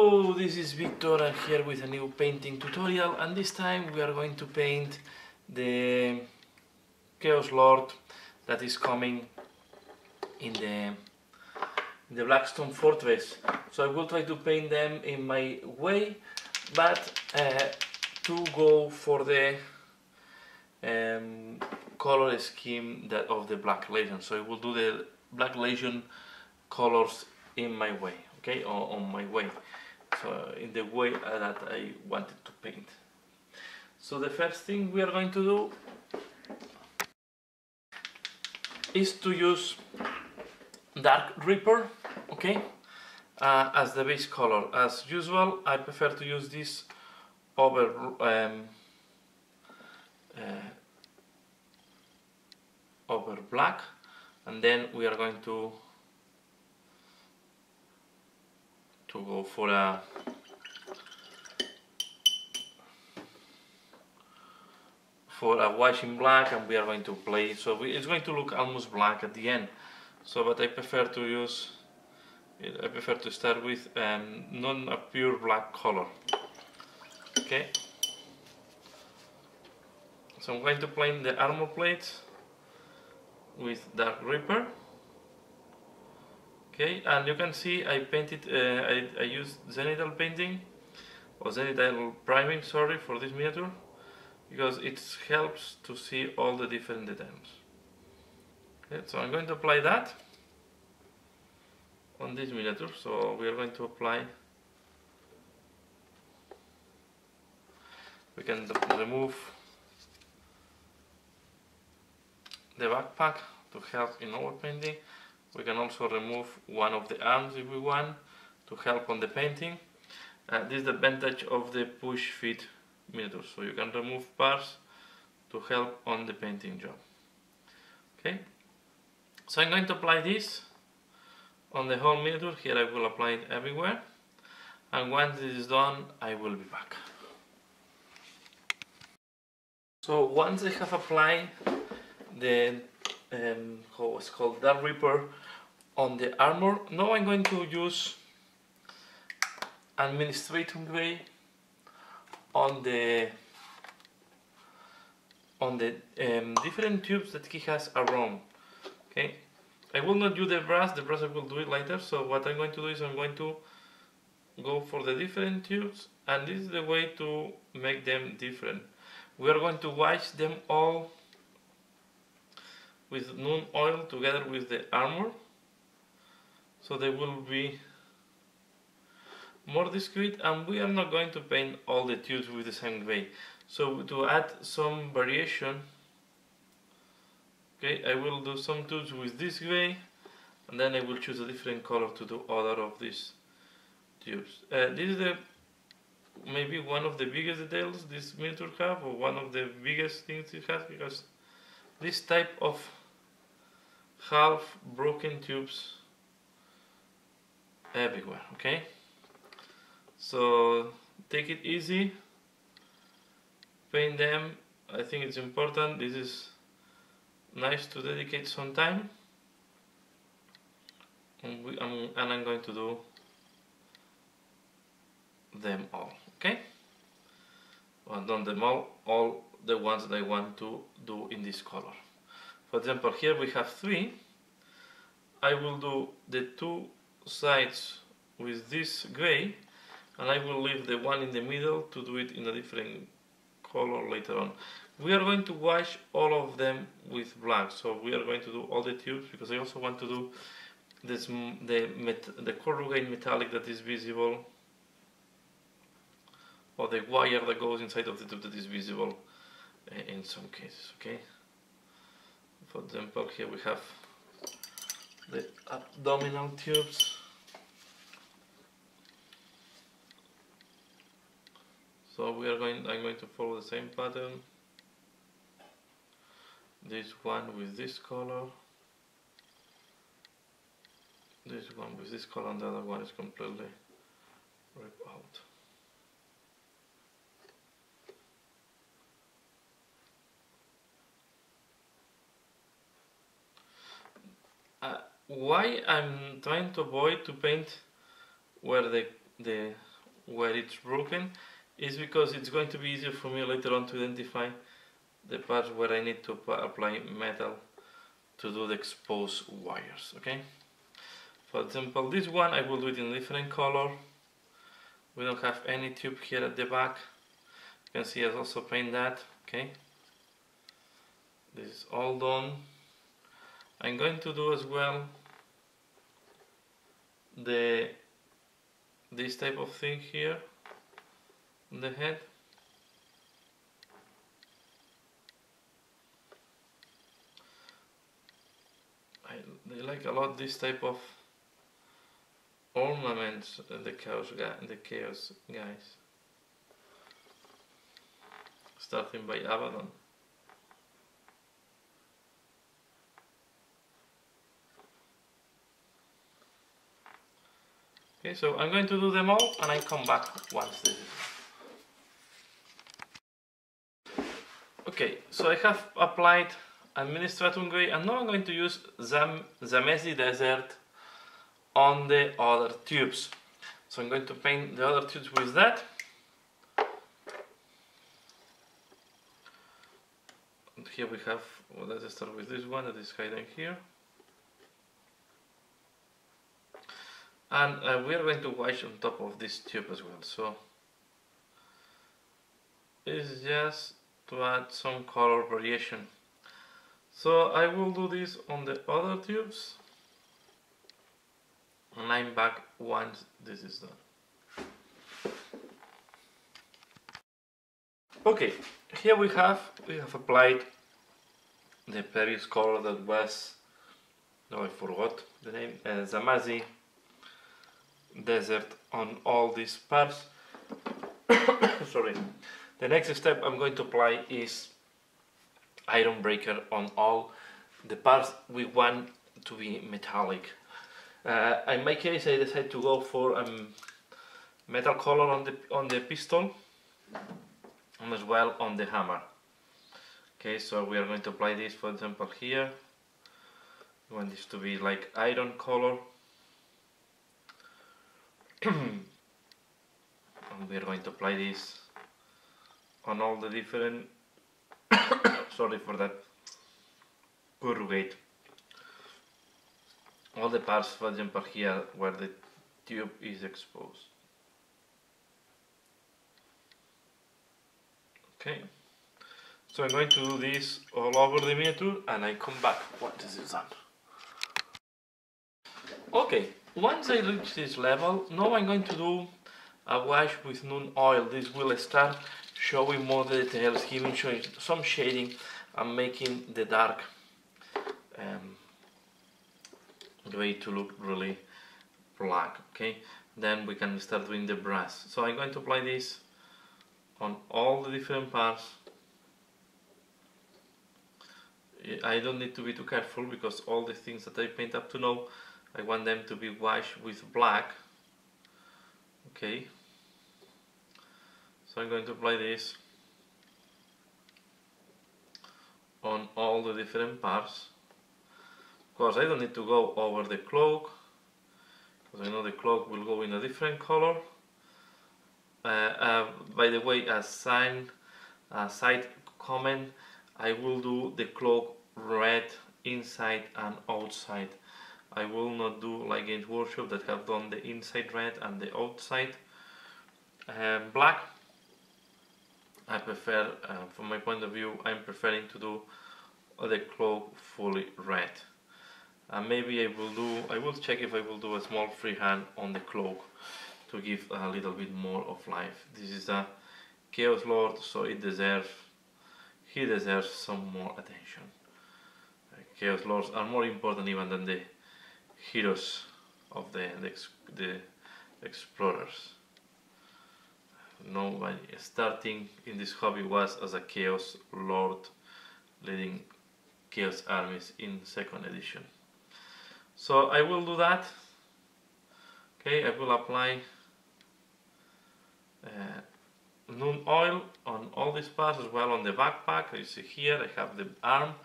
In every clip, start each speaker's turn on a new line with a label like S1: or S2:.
S1: Hello, this is Victor and here with a new painting tutorial, and this time we are going to paint the Chaos Lord that is coming in the Blackstone Fortress. So I will try to paint them in my way, but to go for the color scheme of the Black Legion. So I will do the Black Legion colors in my way, okay, or on my way, so in the way that I wanted to paint. So the first thing we are going to do is to use Dark Reaper, okay, as the base color. As usual, I prefer to use this over black, and then we are going to go for a wash in black, and we are going to play, so it's going to look almost black at the end. So but I prefer to start with not a pure black color, okay. So I'm going to paint the armor plates with Dark Reaper. Okay, and you can see I painted, I used zenithal painting, or zenithal priming, sorry, for this miniature, because it helps to see all the different details. Okay, so I'm going to apply that on this miniature. So we are going to apply, we can remove the backpack to help in our painting. We can also remove one of the arms if we want to help on the painting. This is the advantage of the push fit miniature, so you can remove parts to help on the painting job. Okay, so I'm going to apply this on the whole miniature. Here I will apply it everywhere, and once this is done I will be back. So once I have applied the how it's called Dark Reaper on the armor, now I'm going to use Administratum Grey on the different tubes that he has around. Okay, I will not use the brush I will do it later. So what I'm going to do is I'm going to go for the different tubes, and this is the way to make them different. We are going to wash them all with Nuln oil together with the armor, so they will be more discreet, and we are not going to paint all the tubes with the same grey. So to add some variation, okay, I will do some tubes with this grey, and then I will choose a different color to do other of these tubes. This is maybe one of the biggest details this miniature have, or one of the biggest things it has, because this type of half broken tubes everywhere, okay. So take it easy, paint them. I think it's important. This is nice to dedicate some time, and I'm going to do them all, okay. Well, not them all the ones that I want to do in this color. For example, here we have 3. I will do the 2 sides with this grey, and I will leave the one in the middle to do it in a different color later on. We are going to wash all of them with black, so we are going to do all the tubes, because I also want to do this, the corrugated metallic that is visible, or the wire that goes inside of the tube that is visible in some cases, okay. For example, here we have the abdominal tubes. So I'm going to follow the same pattern. This one with this color, this one with this color, and the other one is completely ripped out. Why I'm trying to avoid to paint where the where it's broken is because it's going to be easier for me later on to identify the parts where I need to apply metal to do the exposed wires. Okay. For example, this one I will do it in a different color. We don't have any tube here at the back. You can see I also paint that. Okay. This is all done. I'm going to do as well this type of thing here on the head. They like a lot this type of ornaments, the chaos guys. Starting by Abaddon. Okay, so I'm going to do them all and I come back once this is done. Okay, so I have applied Administratum Grey and now I'm going to use Zamesi Desert on the other tubes. So I'm going to paint the other tubes with that. And here we have, well, let's start with this one that is hiding here. And we are going to wash on top of this tube as well. So it's just to add some color variation. So I will do this on the other tubes. And I'm back once this is done. Okay, here we have applied the previous color that was, no, I forgot the name, Zamesi Desert on all these parts. Sorry. The next step I'm going to apply is Ironbreaker on all the parts we want to be metallic. In my case, I decided to go for metal color on the pistol and as well on the hammer. Okay, so we are going to apply this, for example, here. We want this to be like iron color. And we are going to apply this on all the different sorry for that corrugate, all the parts, for example, here where the tube is exposed. Okay, so I'm going to do this all over the miniature and I come back once this is done. Okay, once I reach this level, now I'm going to do a wash with Nuln Oil. This will start showing more details, giving some shading and making the dark gray to look really black. Okay, then we can start doing the brass. So I'm going to apply this on all the different parts. I don't need to be too careful because all the things that I paint up to now, I want them to be washed with black. Okay, so I'm going to apply this on all the different parts. Of course, I don't need to go over the cloak because I know the cloak will go in a different color. By the way, a side comment, I will do the cloak red inside and outside. I will not do like in Workshop that have done the inside red and the outside black. I prefer, from my point of view, I'm preferring to do the cloak fully red. Maybe I will check if I will do a small freehand on the cloak to give a little bit more of life. This is a Chaos Lord, so he deserves some more attention. Chaos Lords are more important even than the heroes of the explorers. Nobody starting in this hobby was as a Chaos Lord leading Chaos armies in 2nd edition. So I will do that. Okay, I will apply Nuln Oil on all these parts as well on the backpack. You see here I have the arm,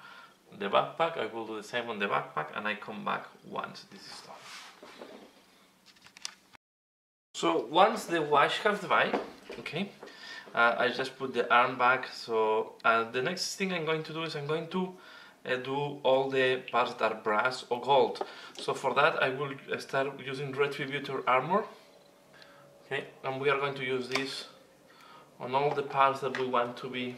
S1: the backpack. I will do the same on the backpack and I come back once this is done. So once the wash has dried, okay, I just put the arm back. So the next thing I'm going to do is I'm going to do all the parts that are brass or gold. So for that I will start using Retributor Armor. Okay, and we are going to use this on all the parts that we want to be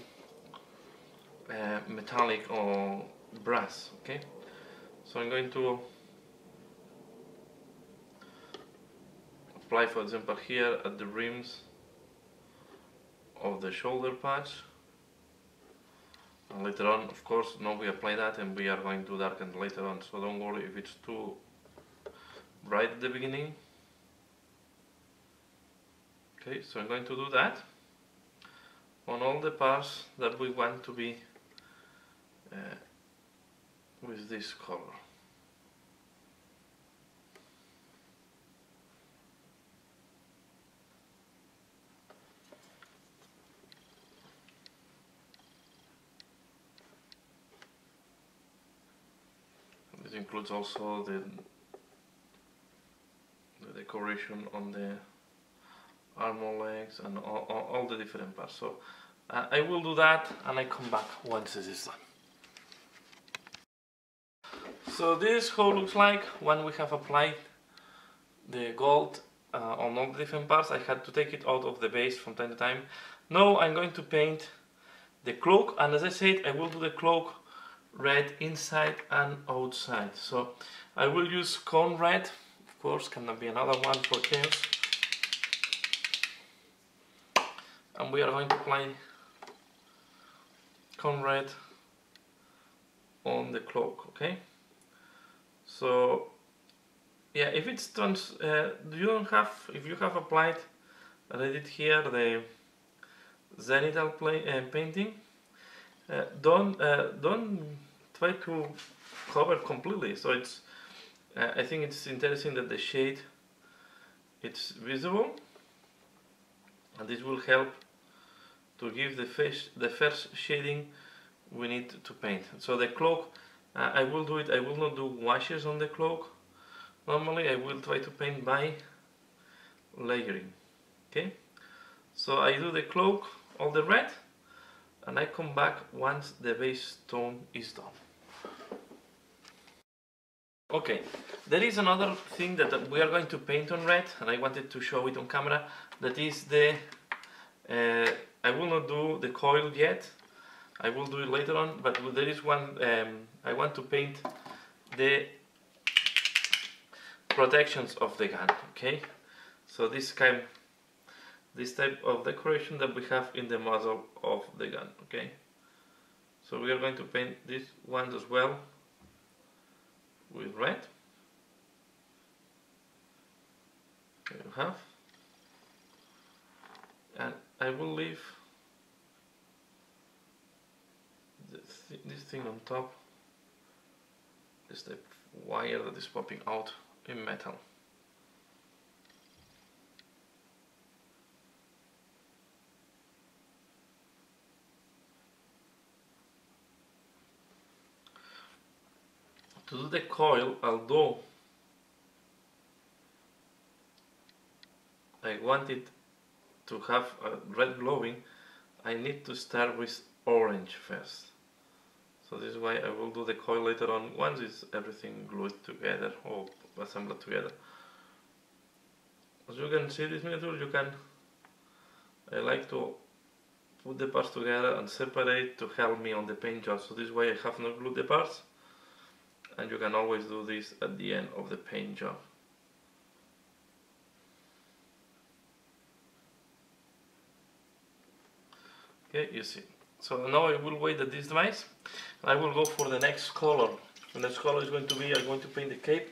S1: metallic or brass. Okay, so I'm going to apply, for example, here at the rims of the shoulder patch, and later on, of course, now we apply that and we are going to darken later on, so don't worry if it's too bright at the beginning. Okay, so I'm going to do that on all the parts that we want to be with this color. This includes also the decoration on the armor legs and all the different parts. So I will do that and I come back once this is done. So this is how it looks like when we have applied the gold on all the different parts. I had to take it out of the base from time to time. Now I'm going to paint the cloak, and as I said, I will do the cloak red inside and outside. So I will use Khorne Red, of course, can be another one for chaos. And we are going to apply Khorne Red on the cloak, okay? So yeah, if it's if you have applied, and I did here the zenital painting, don't try to cover completely. So it's I think it's interesting that the shade it's visible, and this will help to give the first shading we need to paint. So the cloak, I will do it. I will not do washes on the cloak. Normally I will try to paint by layering. Okay, so I do the cloak, all the red, and I come back once the base tone is done. Okay, there is another thing that we are going to paint on red, and I wanted to show it on camera. That is the I will not do the coil yet. I will do it later on, but there is one I want to paint the protections of the gun. Okay, so this type of decoration that we have in the muzzle of the gun. Okay, so we are going to paint these ones as well with red. There you have, and I will leave this thing on top, this type of wire that is popping out in metal. To do the coil, although I want it to have a red glowing, I need to start with orange first. So this is why I will do the coil later on, once it's everything glued together or assembled together. As you can see, this miniature, I like to put the parts together and separate to help me on the paint job. So this way I have not glued the parts, and you can always do this at the end of the paint job. Okay, you see. So now I will wait that this dries. I will go for the next color. The next color is going to be, I'm going to paint the cape,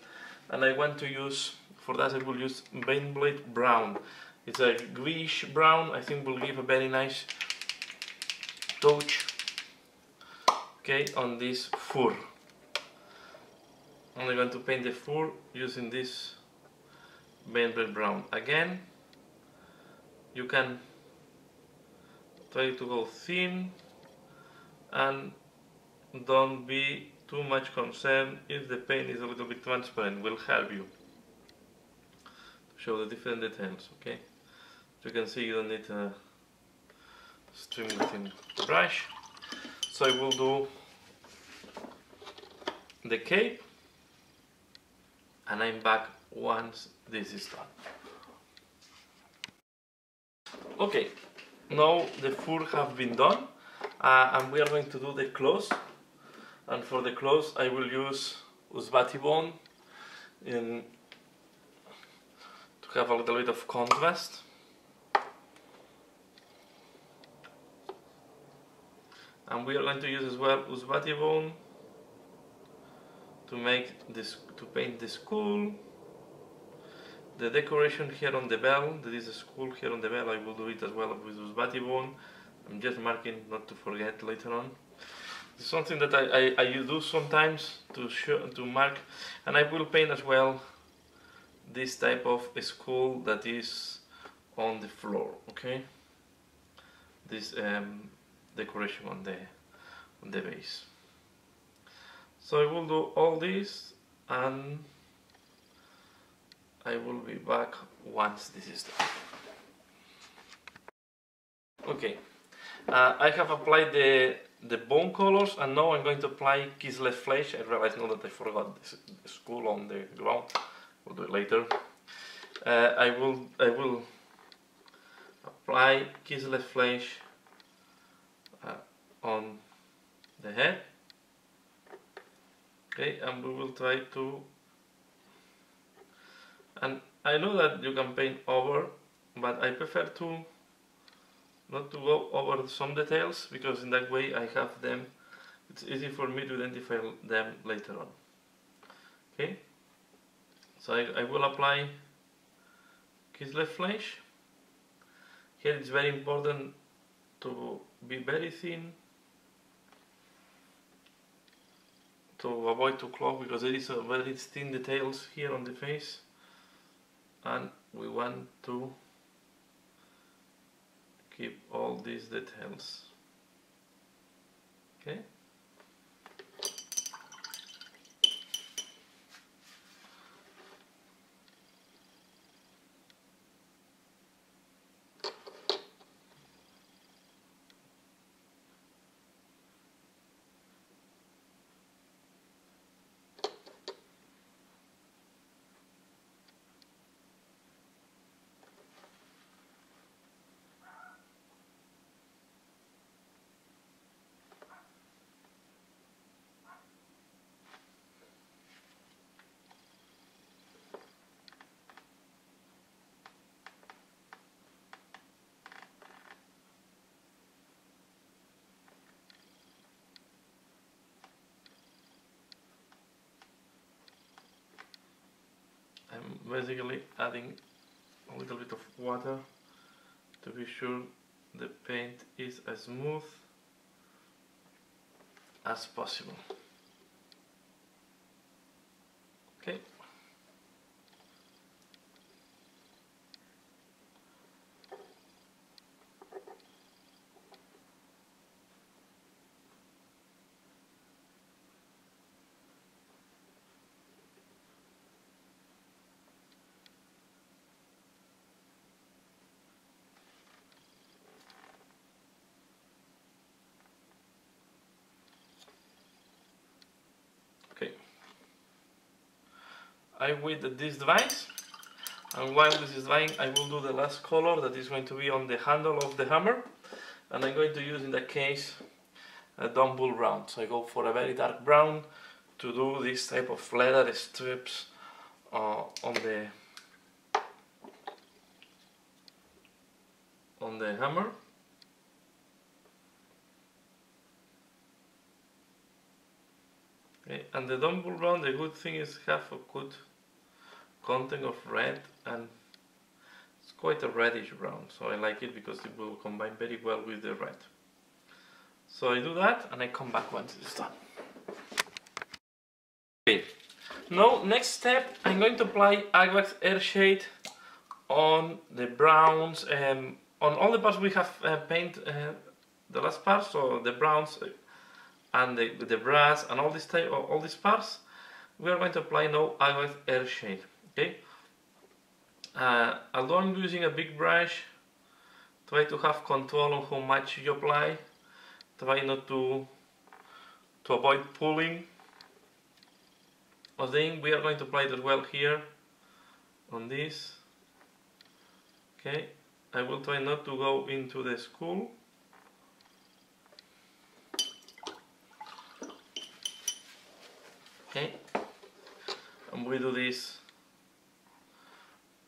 S1: and I want to use, for that I will use Baneblade Brown. It's a greenish brown. I think will give a very nice touch, okay, on this fur. I'm going to paint the fur using this Baneblade Brown. Again, you can try to go thin and don't be too much concerned if the paint is a little bit transparent. Will help you to show the different details. Okay, as you can see, you don't need a extremely thin brush. So I will do the cape, and I'm back once this is done. Okay, now the fur have been done, and we are going to do the clothes. And for the clothes, I will use Ushabti Bone to have a little bit of contrast. And we are going to use as well Ushabti Bone to make this, to paint the skull. The decoration here on the bell, there is a skull here on the bell, I will do it as well with Ushabti Bone. I'm just marking not to forget later on. It's something that I do sometimes to mark, and I will paint as well this type of skull that is on the floor. Okay, this decoration on the base. So I will do all this, and I will be back once this is done. Okay, I have applied the bone colors, and now I'm going to apply Kislev flesh. I realize now that I forgot the skull on the ground. We'll do it later. I will apply Kislev flesh on the head. Okay, and we will try to. And I know that you can paint over, but I prefer to not to go over some details, because in that way I have them. It's easy for me to identify them later on. Okay, so I will apply Kislev flesh. Here it's very important to be very thin to avoid to clog, because there is a very thin details here on the face, and we want to keep all these details. Okay. I'm basically adding a little bit of water to be sure the paint is as smooth as possible. Okay. I wait that this dries, and while this is drying I will do the last color that is going to be on the handle of the hammer, and I'm going to use in that case a Dombull Brown. So I go for a very dark brown to do this type of leather strips on the hammer. Okay, and the Dombull Brown, the good thing is have a good content of red, and it's quite a reddish brown, so I like it because it will combine very well with the red. So I do that and I come back once it's done. Okay, now next step, I'm going to apply Agrax Earthshade on the browns, on all the parts we have painted the last part, so the browns and the brass and all this type, all these parts. We are going to apply now Agrax Earthshade. Okay, Although I'm using a big brush, try to have control on how much you apply. Try not to avoid pulling. I think we are going to apply it as well here on this. Okay, I will try not to go into the skull. Okay, and we do this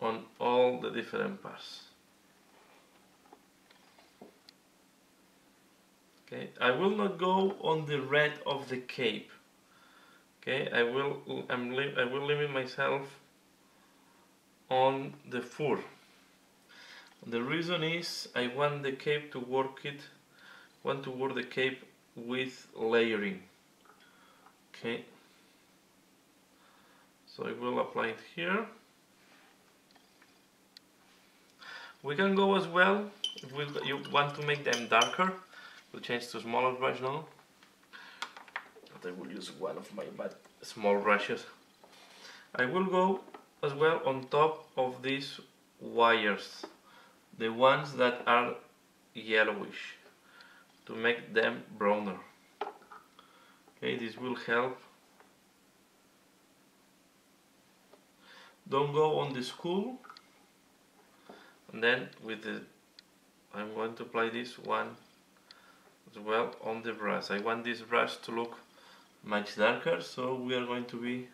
S1: on all the different parts. Okay, I will not go on the red of the cape. Okay, I will limit myself on the fur. The reason is I want the cape to work the cape with layering. Okay, so I will apply it here. We can go as well if you want to make them darker. We'll change to smaller brush now. But I will use one of my small brushes. I will go as well on top of these wires, the ones that are yellowish, to make them browner. Okay, this will help. Don't go on the skull. And then I'm going to apply this one as well on the brush. I want this brush to look much darker, so we are going to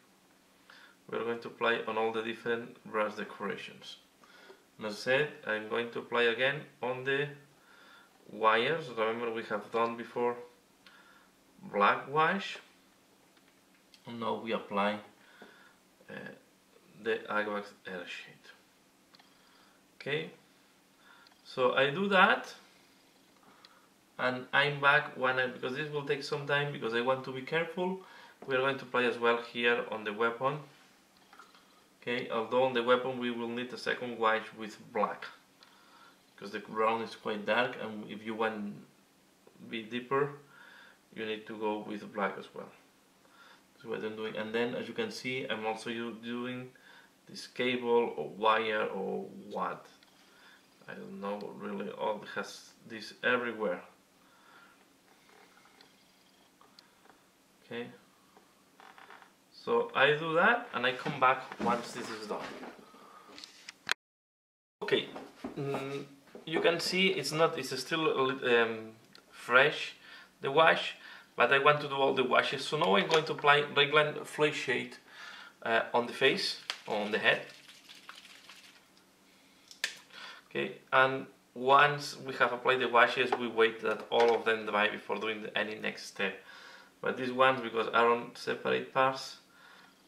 S1: apply on all the different brush decorations. And as I said, I'm going to apply again on the wires. Remember, we have done before black wash, and now we apply the Agrax Earthshade. Okay, so I do that, and I'm back because this will take some time because I want to be careful. We are going to apply as well here on the weapon. Okay, although on the weapon we will need a second wash with black because the brown is quite dark, and if you want to be deeper, you need to go with black as well. That's what I'm doing. And then, as you can see, I'm also doing this cable or wire or what, I don't know really. All has this everywhere. Okay, so I do that and I come back once this is done. Okay, you can see it's still fresh, the wash, but I want to do all the washes. So now I'm going to apply Reikland Fleshshade on the face, on the head. Okay, and once we have applied the washes, we wait that all of them dry before doing any next step. But these ones, because are on separate parts,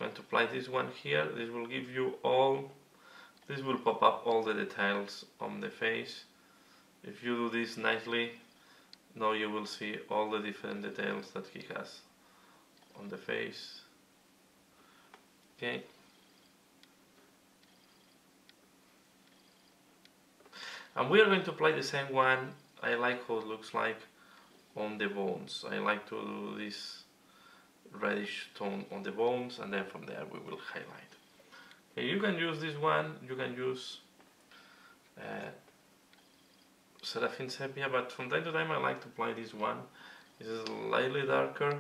S1: I'm going to apply this one here. This will give you this will pop up all the details on the face. If you do this nicely, now you will see all the different details that he has on the face. Okay. And we are going to apply the same one. I like how it looks like on the bones. I like to do this reddish tone on the bones, and then from there we will highlight. Okay, you can use this one, you can use Seraphim Sepia, but from time to time I like to apply this one. This is slightly darker,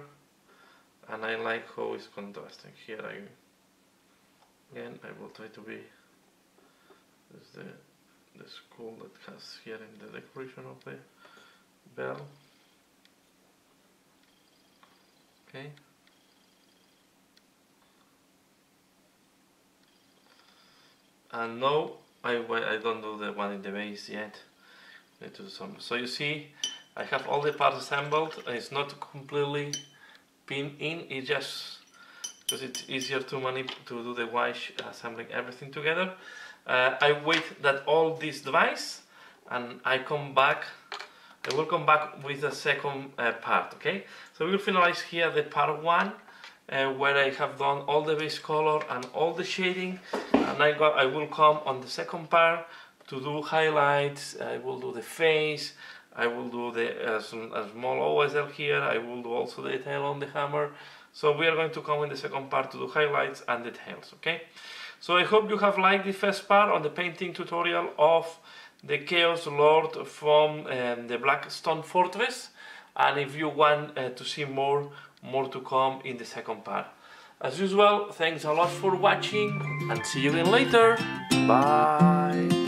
S1: and I like how it's contrasting. Here again I will try to be, this is the skull that has here in the decoration of the bell. Okay. And now I don't do the one in the base yet. I need to do some. So you see, I have all the parts assembled, and it's not completely pinned in. It's just because it's easier to do the wash, assembling everything together. I wait that all this dries, and I come back. I will come back with the second part. Okay, so we will finalize here the part 1, where I have done all the base color and all the shading, and I will come on the second part to do highlights. I will do the face. I will do the small OSL here. I will do also the detail on the hammer. So we are going to come in the second part to do highlights and details. Okay. So I hope you have liked the first part on the painting tutorial of the Chaos Lord from the Blackstone Fortress, and if you want to see more to come in the second part. As usual, thanks a lot for watching and see you again later. Bye!